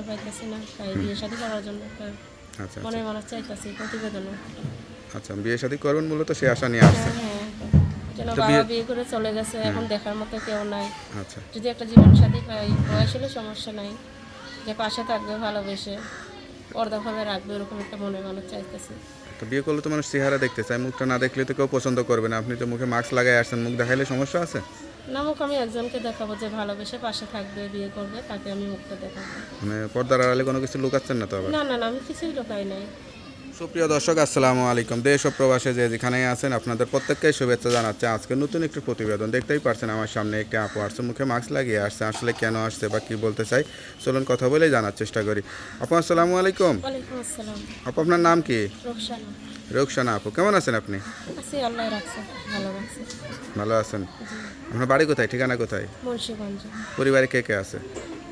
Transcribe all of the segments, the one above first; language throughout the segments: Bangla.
পাইতেছি না, তাই বিয়ে শাদী করার জন্য আচ্ছা মনে মনে চাইতেছি প্রতিবেদনে। আচ্ছা, বিয়ে শাদী করবেন মূলত সে আশা নিয়ে আসছে। হ্যাঁ, যেন তো বাবা বিয়ে করে চলে গেছে, এখন দেখার মতো কেউ নাই। আচ্ছা, যদি একটা জীবন সাথী পাই, বয়স হলে সমস্যা নাই, যে পাশে থাকবে, ভালোবেসে পর্দাভাবে রাখবে, এরকম একটা মনে মনে চাইতেছি। তো বিয়ে করলে তো মানুষ চেহারা দেখতে চায়, মুখটা না দেখলে তো কেউ পছন্দ করবে না। আপনি তো মুখে মাস্ক লাগাই আসছেন, মুখ দেখাইলে সমস্যা আছে? নামুক, আমি একজনকে দেখাবো যে ভালোবেসে পাশে থাকবে, বিয়ে করবে, তাকে আমি মুখটা দেখাবো। মানে পর্দার আড়ালে কোনো কিছু লুকাচ্ছেন না তো আবার? না না না, আমি কিছুই লোকাই নাই। সুপ্রিয় দর্শক, আসসালামু আলাইকুম। দেশ ও প্রবাসে যে যেখানেই আছেন, আপনাদের প্রত্যেককেই শুভেচ্ছা জানাচ্ছে। আজকে নতুন একটি প্রতিবেদন দেখতেই পারছেন, আমার সামনে একটি আপু আসছে, মুখে মাস্ক লাগিয়ে আসছে। আসলে কেন আসছে বা কী বলতে চাই, চলুন কথা বলেই জানার চেষ্টা করি। আপু আসসালামু আলাইকুম। ওয়ালাইকুম আসসালাম। আপু আপনার নাম কি? রোকসানা। রোকসানা আপু, কেমন আছেন আপনি? আছি, আল্লাহ রাখছে, ভালো রাখছে। ভালো আছেন? আপনার বাড়ি কোথায়, ঠিকানা কোথায়? মুন্সিগঞ্জ। পরিবারে কে কে আছে?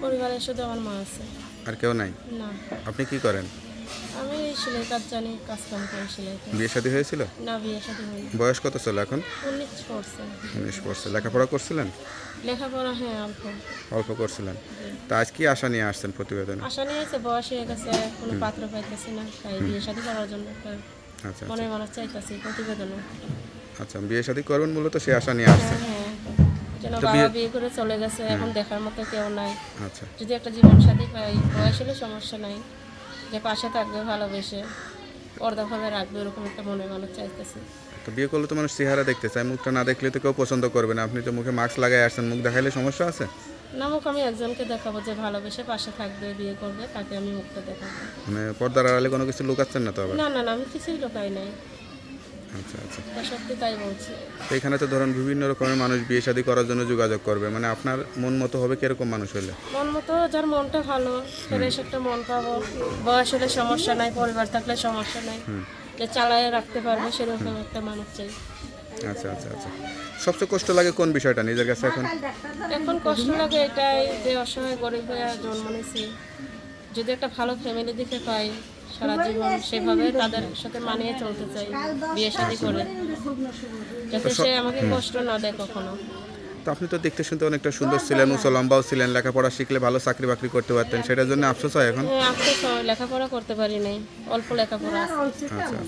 পরিবারে শুধু আমার মা আছে। আর কেউ নাই? না, আপনি কি করেন? আমি সেলাই কাজ জানি, কাজ কাম করি সেলাই কাজ। বিয়ে শাদী হয়েছিল? না, বিয়ে শাদী হয়নি। বয়স কত ছিল এখন? 19 পড়ছে। 19 পড়ছে। লেখাপড়া করছিলেন? লেখাপড়া হ্যাঁ, অল্প। অল্প করছিলেন। তা আজ কি আশা নিয়ে আসছেন প্রতিবেদনে? আশা নিয়ে এসে বয়স হয়ে গেছে, কোনো পাত্র পাইতেছি না, তাই বিয়ে শাদী করার জন্য আচ্ছা মনে মনে চাইতেছি প্রতিবেদনে। আচ্ছা, বিয়ে শাদী করবেন মূলত সে আশা নিয়ে আসছেন। হ্যাঁ, যেন তো বাবা বিয়ে করে চলে গেছে, এখন দেখার মতো কেউ নাই। আচ্ছা, যদি একটা জীবন সাথী পাই, বয়স হলে সমস্যা নাই, যে পাশে থাকবে, ভালোবেসে পর্দাভাবে রাখবে, এরকম একটা মনে মনে চাইতেছি। তো বিয়ে করলে তো মানুষ চেহারা দেখতে চায়, মুখটা না দেখলে তো কেউ পছন্দ করবে না। আপনি তো মুখে মাস্ক লাগাই আসছেন, মুখ দেখাইলে সমস্যা আছে? নামুক, আমি একজনকে দেখাবো যে ভালোবেসে পাশে থাকবে, বিয়ে করবে, তাকে আমি মুখটা দেখাবো। মানে পর্দার আড়ালে কোনো কিছু লুকাচ্ছেন না তো আবার? না না না, আমি কিছুই লোকাই নাই, আচ্ছা, তা সত্যি তাই বলছি। তো এখানে তো ধরুন বিভিন্ন রকমের মানুষ বিয়ে শাদী করার জন্য যোগাযোগ করবে, মানে আপনার মন মতো হবে কিরকম মানুষ হলে? মন মতো, যার মনটা ভালো, ফ্রেশ একটা মন পাবো, বয়স হলে সমস্যা নাই, পরিবার থাকলে সমস্যা নাই, যে চালায় রাখতে পারবে, সেরকম একটা মানুষ চাই। আচ্ছা, সবচেয়ে কষ্ট লাগে কোন বিষয়টা নিজের কাছে এখন? এখন কষ্ট লাগে এটাই যে অসহায় গরিব হয়ে জন্ম নিয়েছি, যদি একটা ভালো ফ্যামিলি দেখে পাই, সারা জীবন সেভাবে তাদের সাথে মানিয়ে চলতে চাই, বিয়ে শাদী করে, যাতে সে আমাকে কষ্ট না দেয় কখনো। তো আপনি তো দেখতে শুনতে অনেকটা সুন্দর ছিলেন, উঁচু লম্বাও ছিলেন, লেখাপড়া শিখলে ভালো চাকরি বাকরি করতে পারতেন, সেটার জন্য আফসোস হয় এখন? হ্যাঁ, আফসোস হয়, লেখাপড়া করতে পারি নাই, অল্প লেখাপড়া আছে। আচ্ছা,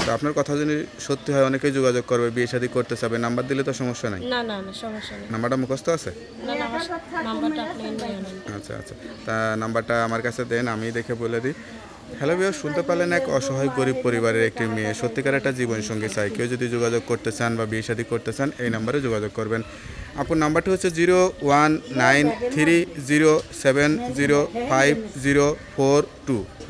তো আপনার কথা যদি সত্যি হয়, অনেকেই যোগাযোগ করবে, বিয়ে শাদী করতে চাবে, নাম্বার দিলে তো সমস্যা নাই? না না না, সমস্যা নেই। নাম্বারটা মুখস্থ আছে? না না, আমার নাম্বারটা আপনি নিয়ে নেন। আচ্ছা, তা নাম্বারটা আমার কাছে দেন, আমি দেখে বলে দিই। হ্যালো ভিউয়ার, শুনতে পারলেন, এক অসহায় গরিব পরিবারের একটি মেয়ে সত্যিকার একটা জীবনসঙ্গী চাই। কেউ যদি যোগাযোগ করতে চান বা বিয়ে শাদী করতে চান, এই নাম্বারে যোগাযোগ করবেন। আপুর নাম্বারটি হচ্ছে 0193070504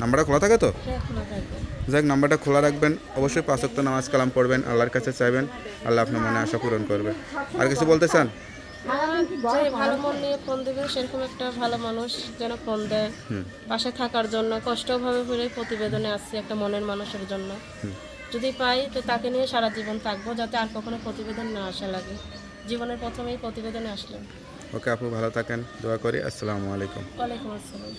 নাম্বারটা খোলা থাকে তো? হ্যাঁ, খোলা থাকবে। যাক, নাম্বারটা খোলা রাখবেন, অবশ্যই 5 ওয়াক্ত নামাজ কালাম পড়বেন, আল্লাহর কাছে চাইবেন, আল্লাহ আপনার মনে আশা পূরণ করবে। আর কিছু বলতে চান? যে ভালো মন নিয়ে ফোন দেবে, সেরকম একটা ভালো মানুষ যেন ফোন দেয়, পাশে থাকার জন্য। কষ্টভাবে করে প্রতিবেদনে আসছি একটা মনের মানুষের জন্য, যদি পাই তো তাকে নিয়ে সারা জীবন থাকবো, যাতে আর কখনো প্রতিবেদন না আসা লাগে। জীবনের প্রথমেই প্রতিবেদনে আসলাম। ওকে আপু, ভালো থাকেন, দোয়া করি। আসসালামু আলাইকুম। ওয়ালাইকুম আসসালাম।